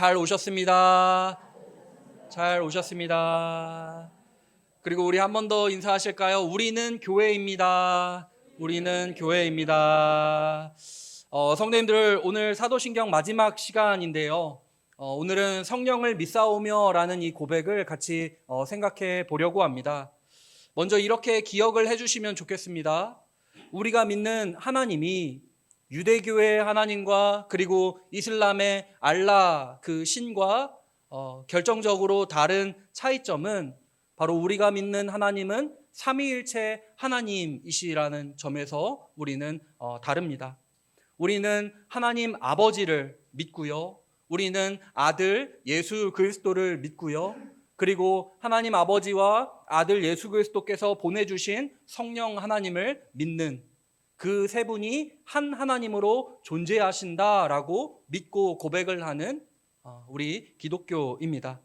잘 오셨습니다. 잘 오셨습니다. 그리고 우리 한 번 더 인사하실까요? 우리는 교회입니다. 우리는 교회입니다. 성도님들, 오늘 사도신경 마지막 시간인데요. 오늘은 성령을 믿사오며 라는 이 고백을 같이 생각해 보려고 합니다. 먼저 이렇게 기억을 해주시면 좋겠습니다. 우리가 믿는 하나님이 유대교의 하나님과 그리고 이슬람의 알라 그 신과 결정적으로 다른 차이점은 바로 우리가 믿는 하나님은 삼위일체 하나님이시라는 점에서 우리는 다릅니다. 우리는 하나님 아버지를 믿고요. 우리는 아들 예수 그리스도를 믿고요. 그리고 하나님 아버지와 아들 예수 그리스도께서 보내주신 성령 하나님을 믿는 그 세 분이 한 하나님으로 존재하신다라고 믿고 고백을 하는 우리 기독교입니다.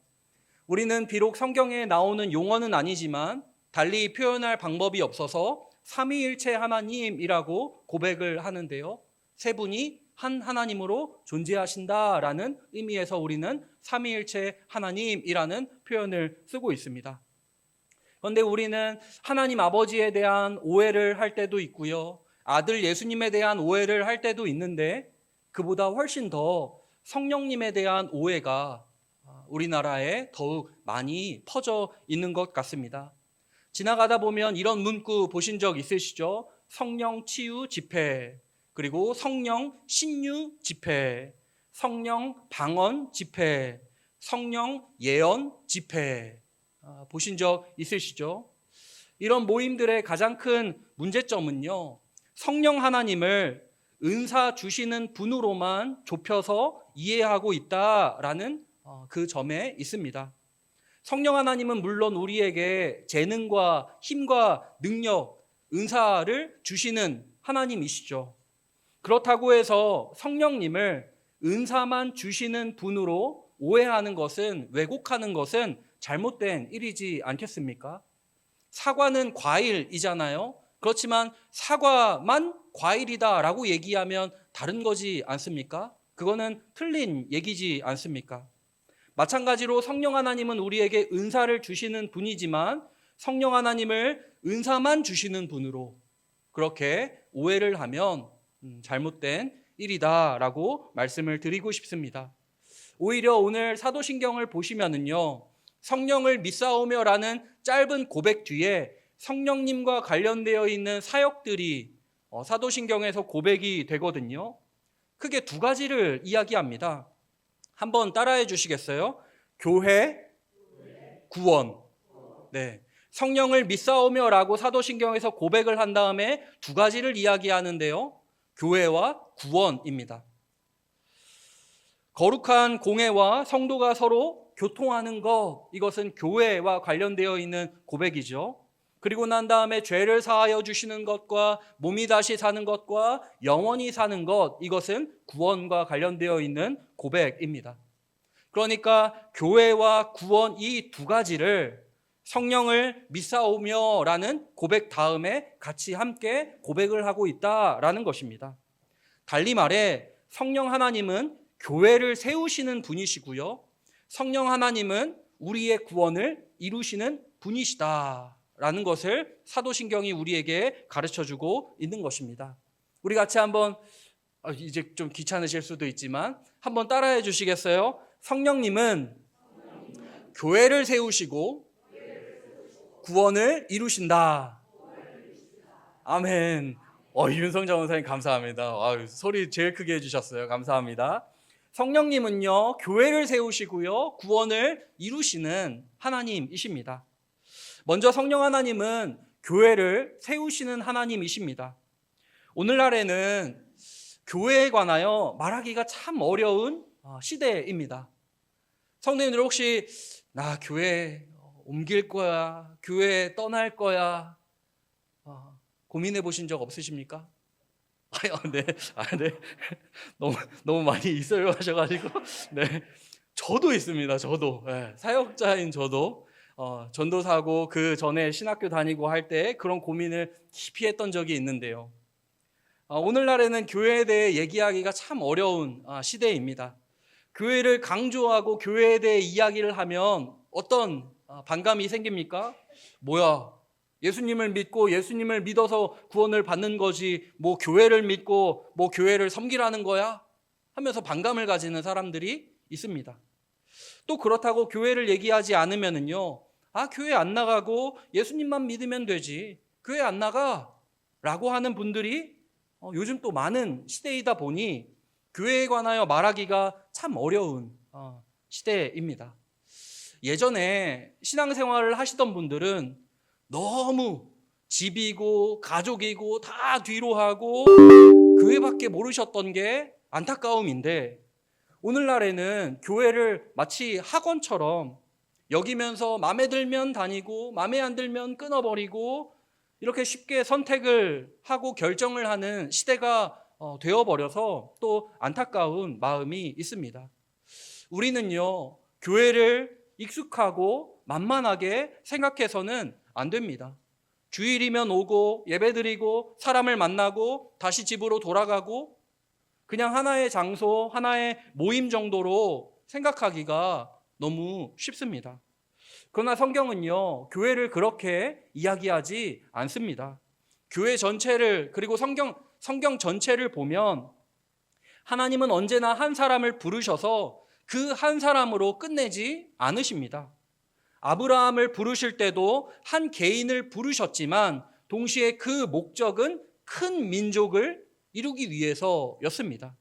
우리는 비록 성경에 나오는 용어는 아니지만 달리 표현할 방법이 없어서 삼위일체 하나님이라고 고백을 하는데요. 세 분이 한 하나님으로 존재하신다라는 의미에서 우리는 삼위일체 하나님이라는 표현을 쓰고 있습니다. 그런데 우리는 하나님 아버지에 대한 오해를 할 때도 있고요. 아들 예수님에 대한 오해를 할 때도 있는데 그보다 훨씬 더 성령님에 대한 오해가 우리나라에 더욱 많이 퍼져 있는 것 같습니다. 지나가다 보면 이런 문구 보신 적 있으시죠? 성령 치유 집회, 그리고 성령 신유 집회, 성령 방언 집회, 성령 예언 집회 보신 적 있으시죠? 이런 모임들의 가장 큰 문제점은요, 성령 하나님을 은사 주시는 분으로만 좁혀서 이해하고 있다라는 그 점에 있습니다. 성령 하나님은 물론 우리에게 재능과 힘과 능력, 은사를 주시는 하나님이시죠. 그렇다고 해서 성령님을 은사만 주시는 분으로 오해하는 것은, 왜곡하는 것은 잘못된 일이지 않겠습니까? 사과는 과일이잖아요. 그렇지만 사과만 과일이다라고 얘기하면 다른 거지 않습니까? 그거는 틀린 얘기지 않습니까? 마찬가지로 성령 하나님은 우리에게 은사를 주시는 분이지만 성령 하나님을 은사만 주시는 분으로 그렇게 오해를 하면 잘못된 일이다라고 말씀을 드리고 싶습니다. 오히려 오늘 사도신경을 보시면은요, 성령을 믿사오며라는 짧은 고백 뒤에 성령님과 관련되어 있는 사역들이 사도신경에서 고백이 되거든요. 크게 두 가지를 이야기합니다. 한번 따라해 주시겠어요? 교회, 구원. 네. 성령을 믿사오며라고 사도신경에서 고백을 한 다음에 두 가지를 이야기하는데요. 교회와 구원입니다. 거룩한 공회와 성도가 서로 교통하는 것, 이것은 교회와 관련되어 있는 고백이죠. 그리고 난 다음에 죄를 사하여 주시는 것과 몸이 다시 사는 것과 영원히 사는 것, 이것은 구원과 관련되어 있는 고백입니다. 그러니까 교회와 구원 이 두 가지를 성령을 믿사오며라는 고백 다음에 같이 함께 고백을 하고 있다라는 것입니다. 달리 말해 성령 하나님은 교회를 세우시는 분이시고요. 성령 하나님은 우리의 구원을 이루시는 분이시다라는 것을 사도신경이 우리에게 가르쳐주고 있는 것입니다. 우리 같이 한번, 이제 좀 귀찮으실 수도 있지만 한번 따라해 주시겠어요? 성령님은 교회를 세우시고 구원을 이루신다. 아멘. 윤성정 원사님 감사합니다. 소리 제일 크게 해주셨어요. 감사합니다. 성령님은요, 교회를 세우시고요, 구원을 이루시는 하나님이십니다. 먼저 성령 하나님은 교회를 세우시는 하나님이십니다. 오늘날에는 교회에 관하여 말하기가 참 어려운 시대입니다. 성도님들 혹시 나 교회 옮길 거야, 교회 떠날 거야 고민해 보신 적 없으십니까? 네. 너무 많이 있어요 하셔가지고 네, 저도 있습니다. 저도 사역자인 저도 전도사고 그 전에 신학교 다니고 할 때 그런 고민을 깊이 했던 적이 있는데요. 오늘날에는 교회에 대해 얘기하기가 참 어려운 시대입니다. 교회를 강조하고 교회에 대해 이야기를 하면 어떤 반감이 생깁니까? 뭐야, 예수님을 믿고 예수님을 믿어서 구원을 받는 거지 뭐 교회를 믿고 뭐 교회를 섬기라는 거야? 하면서 반감을 가지는 사람들이 있습니다. 또 그렇다고 교회를 얘기하지 않으면은요, 교회 안 나가고 예수님만 믿으면 되지, 교회 안 나가 라고 하는 분들이 요즘 또 많은 시대이다 보니 교회에 관하여 말하기가 참 어려운 시대입니다. 예전에 신앙생활을 하시던 분들은 너무 집이고 가족이고 다 뒤로 하고 교회밖에 모르셨던 게 안타까움인데, 오늘날에는 교회를 마치 학원처럼 여기면서 마음에 들면 다니고 마음에 안 들면 끊어버리고 이렇게 쉽게 선택을 하고 결정을 하는 시대가 되어버려서 또 안타까운 마음이 있습니다. 우리는요, 교회를 익숙하고 만만하게 생각해서는 안 됩니다. 주일이면 오고 예배드리고 사람을 만나고 다시 집으로 돌아가고 그냥 하나의 장소, 하나의 모임 정도로 생각하기가 너무 쉽습니다. 그러나 성경은요, 교회를 그렇게 이야기하지 않습니다. 교회 전체를, 그리고 성경 전체를 보면 하나님은 언제나 한 사람을 부르셔서 그 한 사람으로 끝내지 않으십니다. 아브라함을 부르실 때도 한 개인을 부르셨지만 동시에 그 목적은 큰 민족을 이루기 위해서였습니다.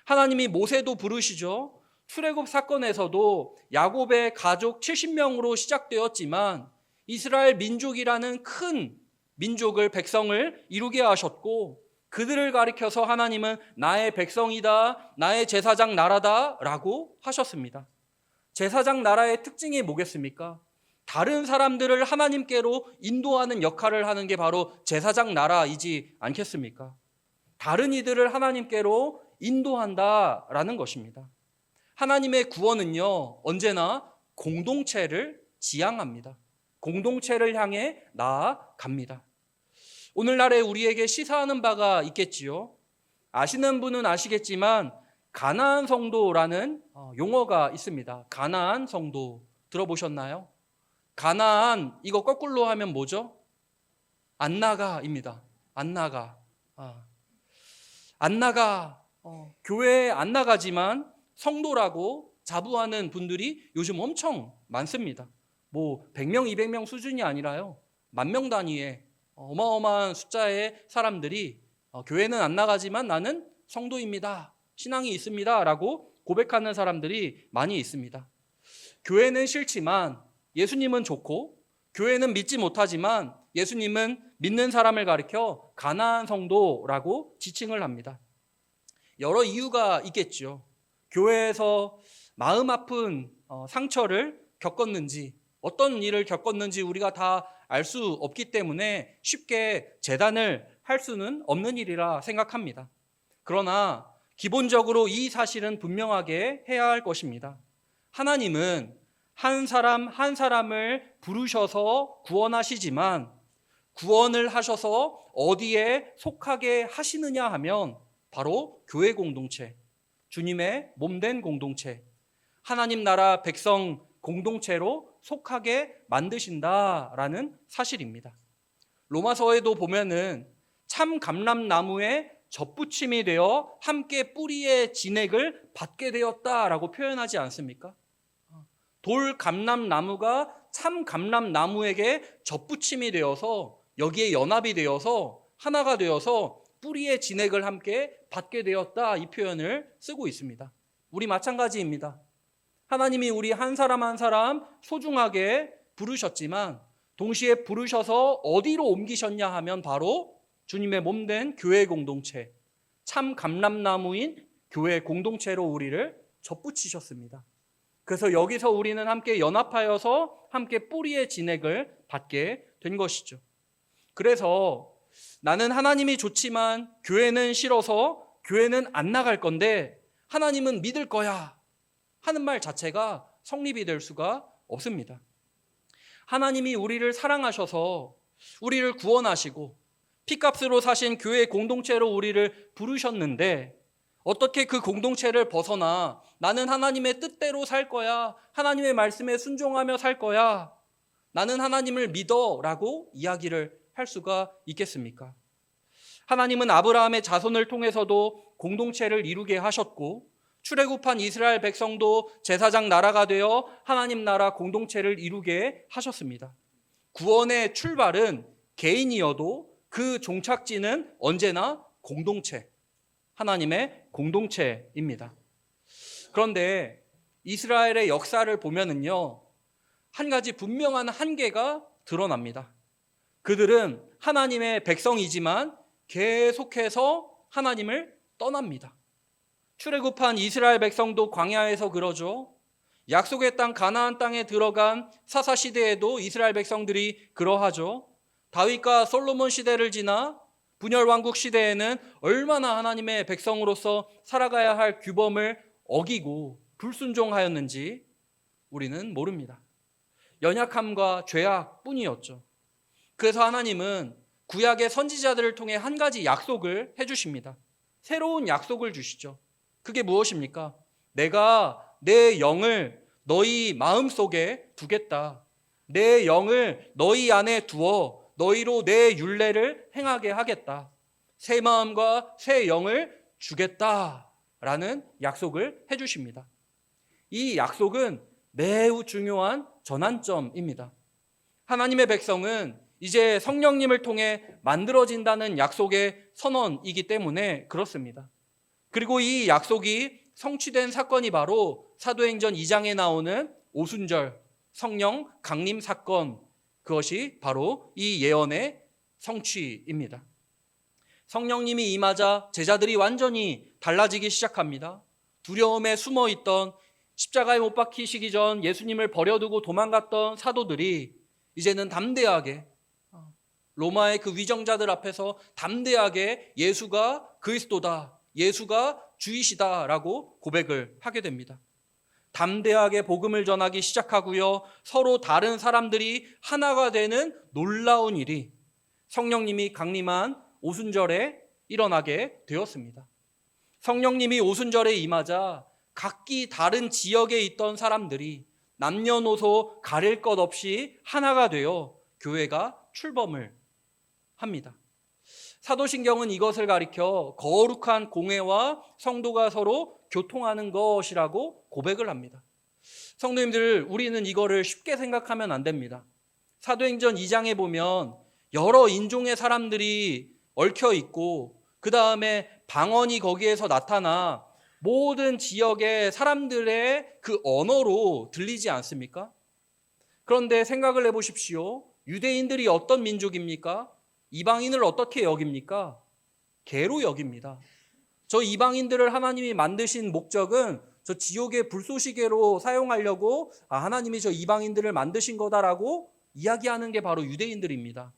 하나님이 모세도 부르시죠. 출애굽 사건에서도 야곱의 가족 70명으로 시작되었지만 이스라엘 민족이라는 큰 민족을, 백성을 이루게 하셨고, 그들을 가리켜서 하나님은 나의 백성이다, 나의 제사장 나라다 라고 하셨습니다. 제사장 나라의 특징이 뭐겠습니까? 다른 사람들을 하나님께로 인도하는 역할을 하는 게 바로 제사장 나라이지 않겠습니까? 다른 이들을 하나님께로 인도한다라는 것입니다. 하나님의 구원은요, 언제나 공동체를 지향합니다. 공동체를 향해 나아갑니다. 오늘날에 우리에게 시사하는 바가 있겠지요. 아시는 분은 아시겠지만 가나안 성도라는 용어가 있습니다. 가나안 성도 들어보셨나요? 가나안, 이거 거꾸로 하면 뭐죠? 안 나가입니다. 안 나가. 안 나가. 교회에 안 나가지만 성도라고 자부하는 분들이 요즘 엄청 많습니다. 뭐 100명, 200명 수준이 아니라요, 10,000명 단위의 어마어마한 숫자의 사람들이 교회는 안 나가지만 나는 성도입니다, 신앙이 있습니다 라고 고백하는 사람들이 많이 있습니다. 교회는 싫지만 예수님은 좋고, 교회는 믿지 못하지만 예수님은 믿는 사람을 가리켜 가나안 성도라고 지칭을 합니다. 여러 이유가 있겠죠. 교회에서 마음 아픈 상처를 겪었는지, 어떤 일을 겪었는지 우리가 다 알 수 없기 때문에 쉽게 재단을 할 수는 없는 일이라 생각합니다. 그러나 기본적으로 이 사실은 분명하게 해야 할 것입니다. 하나님은 한 사람 한 사람을 부르셔서 구원하시지만 구원을 하셔서 어디에 속하게 하시느냐 하면 바로 교회 공동체, 주님의 몸된 공동체, 하나님 나라 백성 공동체로 속하게 만드신다라는 사실입니다. 로마서에도 보면은 참 감람나무에 접붙임이 되어 함께 뿌리의 진액을 받게 되었다라고 표현하지 않습니까? 돌 감람나무가 참 감람나무에게 접붙임이 되어서 여기에 연합이 되어서 하나가 되어서 뿌리의 진액을 함께 받게 되었다, 이 표현을 쓰고 있습니다. 우리 마찬가지입니다. 하나님이 우리 한 사람 한 사람 소중하게 부르셨지만 동시에 부르셔서 어디로 옮기셨냐 하면 바로 주님의 몸된 교회 공동체, 참 감람나무인 교회 공동체로 우리를 접붙이셨습니다. 그래서 여기서 우리는 함께 연합하여서 함께 뿌리의 진액을 받게 된 것이죠. 그래서 나는 하나님이 좋지만 교회는 싫어서 교회는 안 나갈 건데 하나님은 믿을 거야 하는 말 자체가 성립이 될 수가 없습니다. 하나님이 우리를 사랑하셔서 우리를 구원하시고 피값으로 사신 교회 공동체로 우리를 부르셨는데 어떻게 그 공동체를 벗어나 나는 하나님의 뜻대로 살 거야, 하나님의 말씀에 순종하며 살 거야, 나는 하나님을 믿어 라고 이야기를 할 수가 있겠습니까? 하나님은 아브라함의 자손을 통해서도 공동체를 이루게 하셨고, 출애굽한 이스라엘 백성도 제사장 나라가 되어 하나님 나라 공동체를 이루게 하셨습니다. 구원의 출발은 개인이어도 그 종착지는 언제나 공동체, 하나님의 공동체입니다. 그런데 이스라엘의 역사를 보면은요, 한 가지 분명한 한계가 드러납니다. 그들은 하나님의 백성이지만 계속해서 하나님을 떠납니다. 출애굽한 이스라엘 백성도 광야에서 그러죠. 약속의 땅 가나안 땅에 들어간 사사 시대에도 이스라엘 백성들이 그러하죠. 다윗과 솔로몬 시대를 지나 분열 왕국 시대에는 얼마나 하나님의 백성으로서 살아가야 할 규범을 어기고 불순종하였는지 우리는 모릅니다. 연약함과 죄악뿐이었죠. 그래서 하나님은 구약의 선지자들을 통해 한 가지 약속을 해주십니다. 새로운 약속을 주시죠. 그게 무엇입니까? 내가 내 영을 너희 마음속에 두겠다. 내 영을 너희 안에 두어 너희로 내 율례를 행하게 하겠다. 새 마음과 새 영을 주겠다라는 약속을 해주십니다. 이 약속은 매우 중요한 전환점입니다. 하나님의 백성은 이제 성령님을 통해 만들어진다는 약속의 선언이기 때문에 그렇습니다. 그리고 이 약속이 성취된 사건이 바로 사도행전 2장에 나오는 오순절 성령 강림 사건, 그것이 바로 이 예언의 성취입니다. 성령님이 임하자 제자들이 완전히 달라지기 시작합니다. 두려움에 숨어있던, 십자가에 못 박히시기 전 예수님을 버려두고 도망갔던 사도들이 이제는 담대하게 로마의 그 위정자들 앞에서 담대하게 예수가 그리스도다, 예수가 주이시다라고 고백을 하게 됩니다. 담대하게 복음을 전하기 시작하고요, 서로 다른 사람들이 하나가 되는 놀라운 일이 성령님이 강림한 오순절에 일어나게 되었습니다. 성령님이 오순절에 임하자 각기 다른 지역에 있던 사람들이 남녀노소 가릴 것 없이 하나가 되어 교회가 출범을 합니다. 사도신경은 이것을 가리켜 거룩한 공회와 성도가 서로 교통하는 것이라고 고백을 합니다. 성도님들, 우리는 이거를 쉽게 생각하면 안 됩니다. 사도행전 2장에 보면 여러 인종의 사람들이 얽혀 있고, 그 다음에 방언이 거기에서 나타나 모든 지역의 사람들의 그 언어로 들리지 않습니까? 그런데 생각을 해보십시오. 유대인들이 어떤 민족입니까? 이방인을 어떻게 여깁니까? 개로 여깁니다. 저 이방인들을 하나님이 만드신 목적은 저 지옥의 불쏘시개로 사용하려고 하나님이 저 이방인들을 만드신 거다라고 이야기하는 게 바로 유대인들입니다.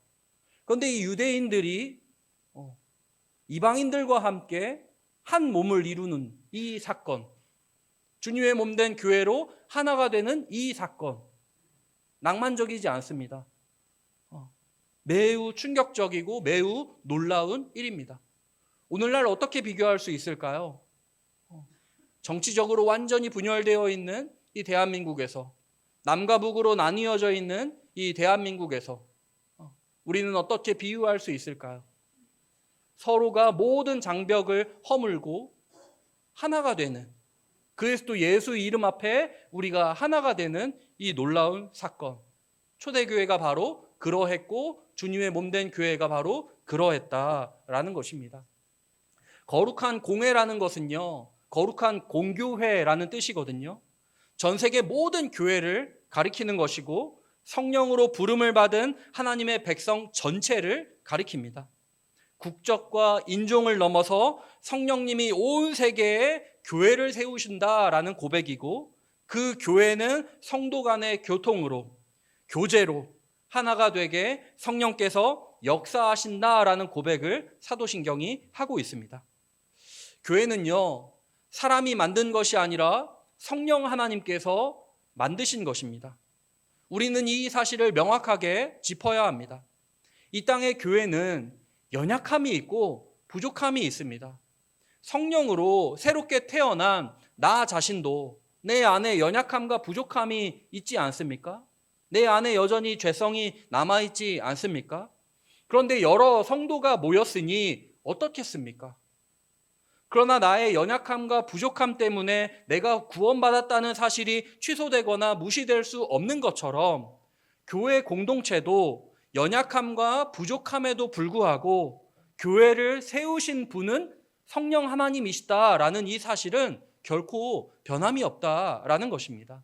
그런데 이 유대인들이 이방인들과 함께 한 몸을 이루는 이 사건, 주님의 몸된 교회로 하나가 되는 이 사건, 낭만적이지 않습니다. 매우 충격적이고 매우 놀라운 일입니다. 오늘날 어떻게 비교할 수 있을까요? 정치적으로 완전히 분열되어 있는 이 대한민국에서, 남과 북으로 나뉘어져 있는 이 대한민국에서 우리는 어떻게 비유할 수 있을까요? 서로가 모든 장벽을 허물고 하나가 되는, 그리스도 예수 이름 앞에 우리가 하나가 되는 이 놀라운 사건, 초대교회가 바로 그러했고 주님의 몸된 교회가 바로 그러했다라는 것입니다. 거룩한 공회라는 것은요, 거룩한 공교회라는 뜻이거든요. 전 세계 모든 교회를 가리키는 것이고 성령으로 부름을 받은 하나님의 백성 전체를 가리킵니다. 국적과 인종을 넘어서 성령님이 온 세계에 교회를 세우신다라는 고백이고, 그 교회는 성도 간의 교통으로, 교제로 하나가 되게 성령께서 역사하신다라는 고백을 사도신경이 하고 있습니다. 교회는요, 사람이 만든 것이 아니라 성령 하나님께서 만드신 것입니다. 우리는 이 사실을 명확하게 짚어야 합니다. 이 땅의 교회는 연약함이 있고 부족함이 있습니다. 성령으로 새롭게 태어난 나 자신도 내 안에 연약함과 부족함이 있지 않습니까? 내 안에 여전히 죄성이 남아있지 않습니까? 그런데 여러 성도가 모였으니 어떻겠습니까? 그러나 나의 연약함과 부족함 때문에 내가 구원받았다는 사실이 취소되거나 무시될 수 없는 것처럼 교회 공동체도 연약함과 부족함에도 불구하고 교회를 세우신 분은 성령 하나님이시다라는 이 사실은 결코 변함이 없다라는 것입니다.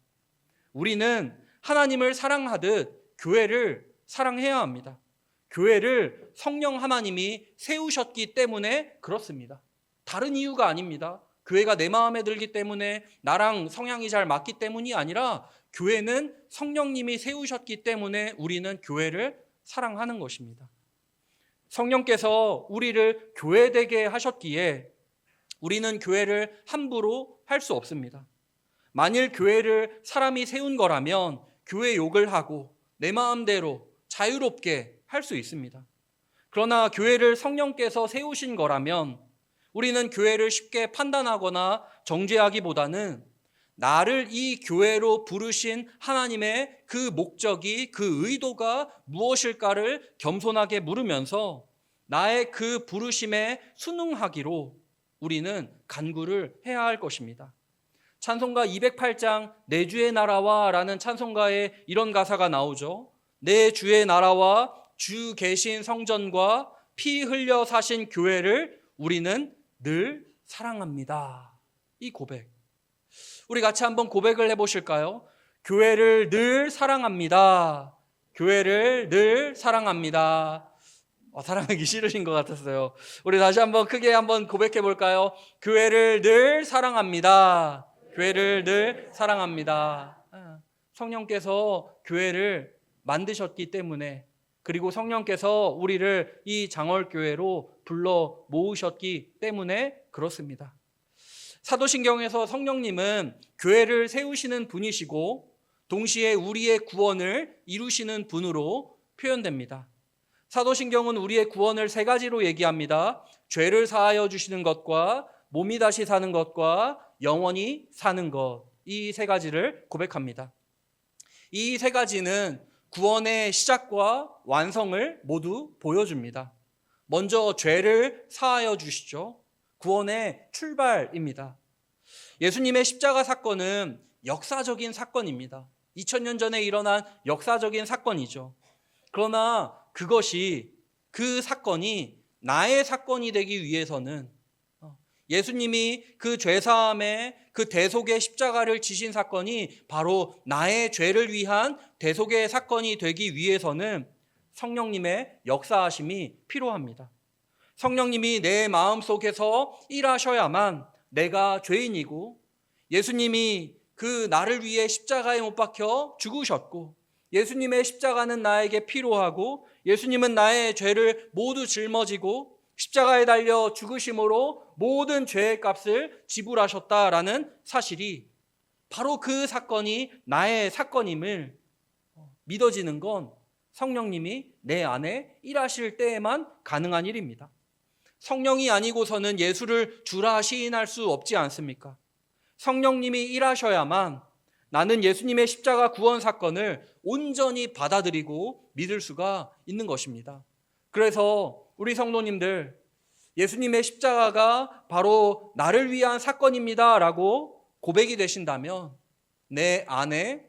우리는 하나님을 사랑하듯 교회를 사랑해야 합니다. 교회를 성령 하나님이 세우셨기 때문에 그렇습니다. 다른 이유가 아닙니다. 교회가 내 마음에 들기 때문에 나랑 성향이 잘 맞기 때문이 아니라 교회는 성령님이 세우셨기 때문에 우리는 교회를 사랑하는 것입니다. 성령께서 우리를 교회되게 하셨기에 우리는 교회를 함부로 할 수 없습니다. 만일 교회를 사람이 세운 거라면 교회 욕을 하고 내 마음대로 자유롭게 할 수 있습니다. 그러나 교회를 성령께서 세우신 거라면 우리는 교회를 쉽게 판단하거나 정죄하기보다는 나를 이 교회로 부르신 하나님의 그 목적이, 그 의도가 무엇일까를 겸손하게 물으면서 나의 그 부르심에 순응하기로 우리는 간구를 해야 할 것입니다. 찬송가 208장 내 주의 나라와 라는 찬송가에 이런 가사가 나오죠. 내 주의 나라와 주 계신 성전과 피 흘려 사신 교회를 우리는 늘 사랑합니다. 이 고백. 우리 같이 한번 고백을 해보실까요? 교회를 늘 사랑합니다. 교회를 늘 사랑합니다. 사랑하기 싫으신 것 같았어요. 우리 다시 한번 크게 한번 고백해 볼까요? 교회를 늘 사랑합니다. 교회를 늘 사랑합니다. 성령께서 교회를 만드셨기 때문에, 그리고 성령께서 우리를 이 장월교회로 불러 모으셨기 때문에 그렇습니다. 사도신경에서 성령님은 교회를 세우시는 분이시고 동시에 우리의 구원을 이루시는 분으로 표현됩니다. 사도신경은 우리의 구원을 세 가지로 얘기합니다. 죄를 사하여 주시는 것과 몸이 다시 사는 것과 영원히 사는 것, 이 세 가지를 고백합니다. 이 세 가지는 구원의 시작과 완성을 모두 보여줍니다. 먼저 죄를 사하여 주시죠. 구원의 출발입니다. 예수님의 십자가 사건은 역사적인 사건입니다. 2000년 전에 일어난 역사적인 사건이죠. 그러나 그 사건이 나의 사건이 되기 위해서는 예수님이 그 죄사함의 그 대속의 십자가를 지신 사건이 바로 나의 죄를 위한 대속의 사건이 되기 위해서는 성령님의 역사하심이 필요합니다. 성령님이 내 마음속에서 일하셔야만 내가 죄인이고, 예수님이 그 나를 위해 십자가에 못 박혀 죽으셨고, 예수님의 십자가는 나에게 필요하고, 예수님은 나의 죄를 모두 짊어지고 십자가에 달려 죽으심으로 모든 죄의 값을 지불하셨다라는 사실이, 바로 그 사건이 나의 사건임을 믿어지는 건 성령님이 내 안에 일하실 때에만 가능한 일입니다. 성령이 아니고서는 예수를 주라 시인할 수 없지 않습니까? 성령님이 일하셔야만 나는 예수님의 십자가 구원 사건을 온전히 받아들이고 믿을 수가 있는 것입니다. 그래서 우리 성도님들, 예수님의 십자가가 바로 나를 위한 사건입니다 라고 고백이 되신다면 내 안에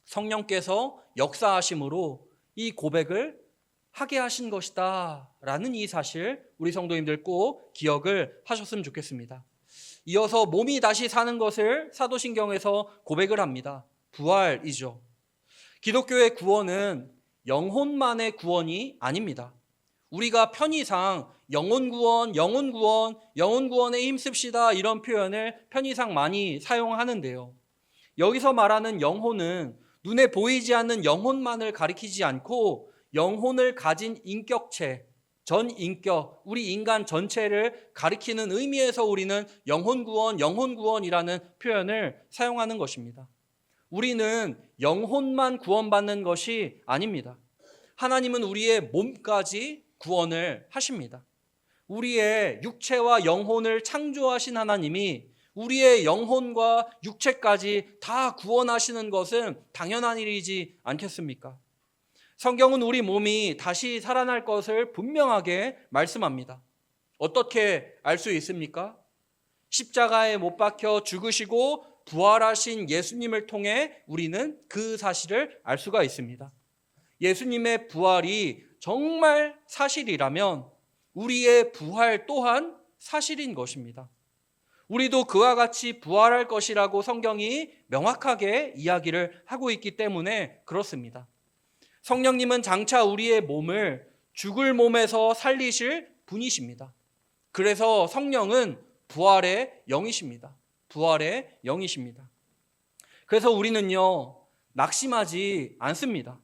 성령께서 역사하심으로 이 고백을 하게 하신 것이다 라는 이 사실, 우리 성도님들 꼭 기억을 하셨으면 좋겠습니다. 이어서 몸이 다시 사는 것을 사도신경에서 고백을 합니다. 부활이죠. 기독교의 구원은 영혼만의 구원이 아닙니다. 우리가 편의상 영혼구원에 힘씁시다 이런 표현을 편의상 많이 사용하는데요. 여기서 말하는 영혼은 눈에 보이지 않는 영혼만을 가리키지 않고 영혼을 가진 인격체, 전인격, 우리 인간 전체를 가리키는 의미에서 우리는 영혼구원이라는 표현을 사용하는 것입니다. 우리는 영혼만 구원받는 것이 아닙니다. 하나님은 우리의 몸까지 구원을 하십니다. 우리의 육체와 영혼을 창조하신 하나님이 우리의 영혼과 육체까지 다 구원하시는 것은 당연한 일이지 않겠습니까? 성경은 우리 몸이 다시 살아날 것을 분명하게 말씀합니다. 어떻게 알 수 있습니까? 십자가에 못 박혀 죽으시고 부활하신 예수님을 통해 우리는 그 사실을 알 수가 있습니다. 예수님의 부활이 정말 사실이라면 우리의 부활 또한 사실인 것입니다. 우리도 그와 같이 부활할 것이라고 성경이 명확하게 이야기를 하고 있기 때문에 그렇습니다. 성령님은 장차 우리의 몸을 죽을 몸에서 살리실 분이십니다. 그래서 성령은 부활의 영이십니다. 부활의 영이십니다. 그래서 우리는요, 낙심하지 않습니다.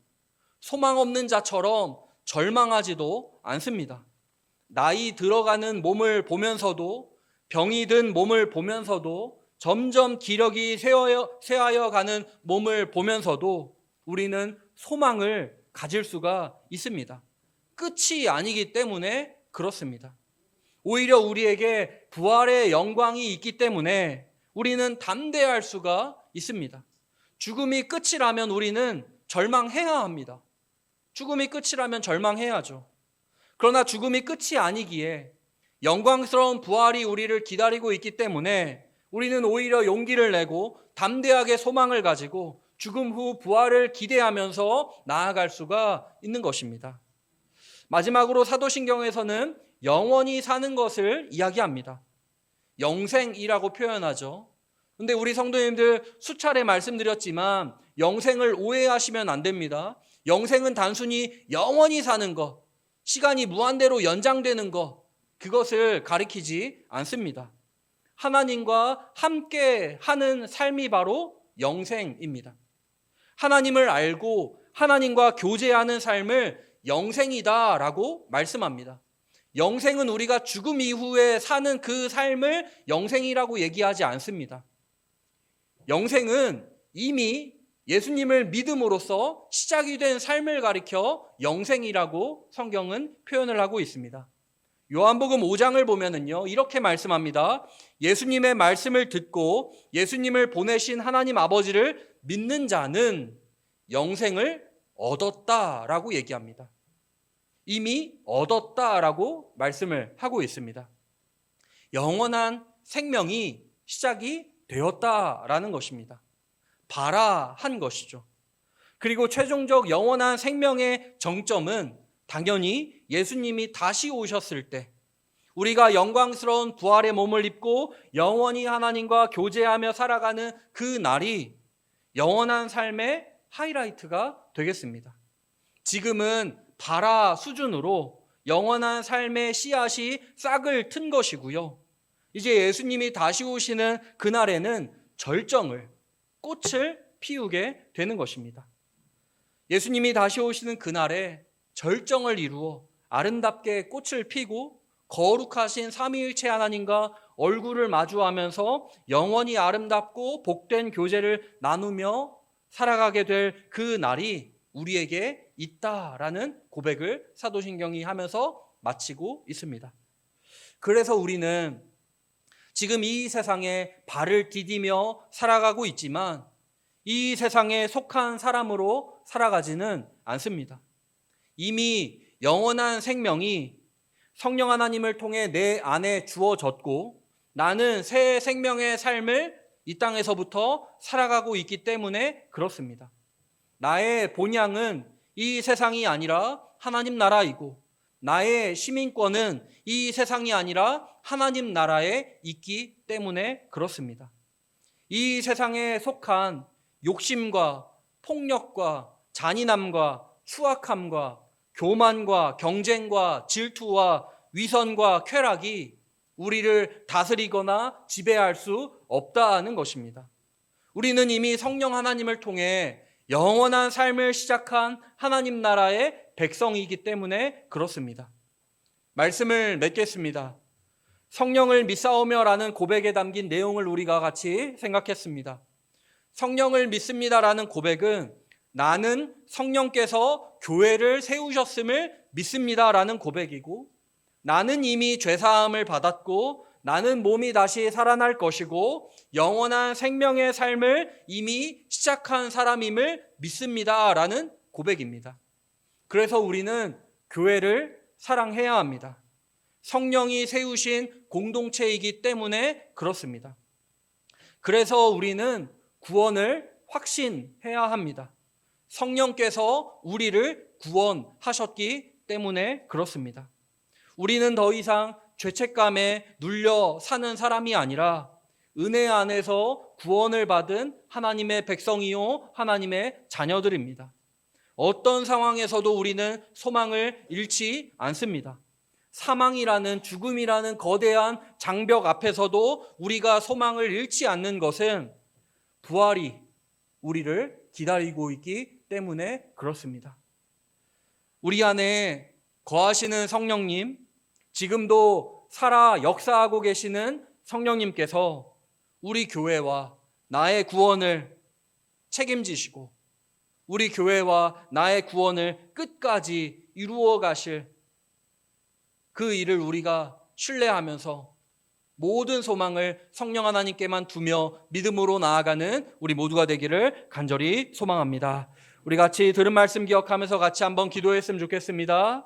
소망 없는 자처럼 절망하지도 않습니다. 나이 들어가는 몸을 보면서도, 병이 든 몸을 보면서도, 점점 기력이 쇠하여 가는 몸을 보면서도 우리는 소망을 가질 수가 있습니다. 끝이 아니기 때문에 그렇습니다. 오히려 우리에게 부활의 영광이 있기 때문에 우리는 담대할 수가 있습니다. 죽음이 끝이라면 우리는 절망해야 합니다. 죽음이 끝이라면 절망해야죠. 그러나 죽음이 끝이 아니기에 영광스러운 부활이 우리를 기다리고 있기 때문에 우리는 오히려 용기를 내고 담대하게 소망을 가지고 죽음 후 부활을 기대하면서 나아갈 수가 있는 것입니다. 마지막으로 사도신경에서는 영원히 사는 것을 이야기합니다. 영생이라고 표현하죠. 근데 우리 성도님들 수차례 말씀드렸지만 영생을 오해하시면 안 됩니다. 영생은 단순히 영원히 사는 것, 시간이 무한대로 연장되는 것, 그것을 가리키지 않습니다. 하나님과 함께 하는 삶이 바로 영생입니다. 하나님을 알고 하나님과 교제하는 삶을 영생이다라고 말씀합니다. 영생은 우리가 죽음 이후에 사는 그 삶을 영생이라고 얘기하지 않습니다. 영생은 이미 예수님을 믿음으로써 시작이 된 삶을 가리켜 영생이라고 성경은 표현을 하고 있습니다. 요한복음 5장을 보면은요, 이렇게 말씀합니다. 예수님의 말씀을 듣고 예수님을 보내신 하나님 아버지를 믿는 자는 영생을 얻었다라고 얘기합니다. 이미 얻었다라고 말씀을 하고 있습니다. 영원한 생명이 시작이 되었다라는 것입니다. 발아한 것이죠. 그리고 최종적 영원한 생명의 정점은 당연히 예수님이 다시 오셨을 때 우리가 영광스러운 부활의 몸을 입고 영원히 하나님과 교제하며 살아가는 그 날이 영원한 삶의 하이라이트가 되겠습니다. 지금은 발아 수준으로 영원한 삶의 씨앗이 싹을 튼 것이고요. 이제 예수님이 다시 오시는 그날에는 절정을, 꽃을 피우게 되는 것입니다. 예수님이 다시 오시는 그날에 절정을 이루어 아름답게 꽃을 피고 거룩하신 삼위일체 하나님과 얼굴을 마주하면서 영원히 아름답고 복된 교제를 나누며 살아가게 될 그 날이 우리에게 있다라는 고백을 사도신경이 하면서 마치고 있습니다. 그래서 우리는 지금 이 세상에 발을 디디며 살아가고 있지만 이 세상에 속한 사람으로 살아가지는 않습니다. 이미 영원한 생명이 성령 하나님을 통해 내 안에 주어졌고 나는 새 생명의 삶을 이 땅에서부터 살아가고 있기 때문에 그렇습니다. 나의 본향은 이 세상이 아니라 하나님 나라이고 나의 시민권은 이 세상이 아니라 하나님 나라에 있기 때문에 그렇습니다. 이 세상에 속한 욕심과 폭력과 잔인함과 추악함과 교만과 경쟁과 질투와 위선과 쾌락이 우리를 다스리거나 지배할 수 없다는 것입니다. 우리는 이미 성령 하나님을 통해 영원한 삶을 시작한 하나님 나라의 백성이기 때문에 그렇습니다. 말씀을 맺겠습니다. 성령을 믿사오며라는 고백에 담긴 내용을 우리가 같이 생각했습니다. 성령을 믿습니다라는 고백은 나는 성령께서 교회를 세우셨음을 믿습니다라는 고백이고 나는 이미 죄사함을 받았고 나는 몸이 다시 살아날 것이고 영원한 생명의 삶을 이미 시작한 사람임을 믿습니다라는 고백입니다. 그래서 우리는 교회를 사랑해야 합니다. 성령이 세우신 공동체이기 때문에 그렇습니다. 그래서 우리는 구원을 확신해야 합니다. 성령께서 우리를 구원하셨기 때문에 그렇습니다. 우리는 더 이상 죄책감에 눌려 사는 사람이 아니라 은혜 안에서 구원을 받은 하나님의 백성이요 하나님의 자녀들입니다. 어떤 상황에서도 우리는 소망을 잃지 않습니다. 사망이라는, 죽음이라는 거대한 장벽 앞에서도 우리가 소망을 잃지 않는 것은 부활이 우리를 기다리고 있기 때문에 그렇습니다. 우리 안에 거하시는 성령님, 지금도 살아 역사하고 계시는 성령님께서 우리 교회와 나의 구원을 책임지시고 우리 교회와 나의 구원을 끝까지 이루어 가실 그 일을 우리가 신뢰하면서 모든 소망을 성령 하나님께만 두며 믿음으로 나아가는 우리 모두가 되기를 간절히 소망합니다. 우리 같이 들은 말씀 기억하면서 같이 한번 기도했으면 좋겠습니다.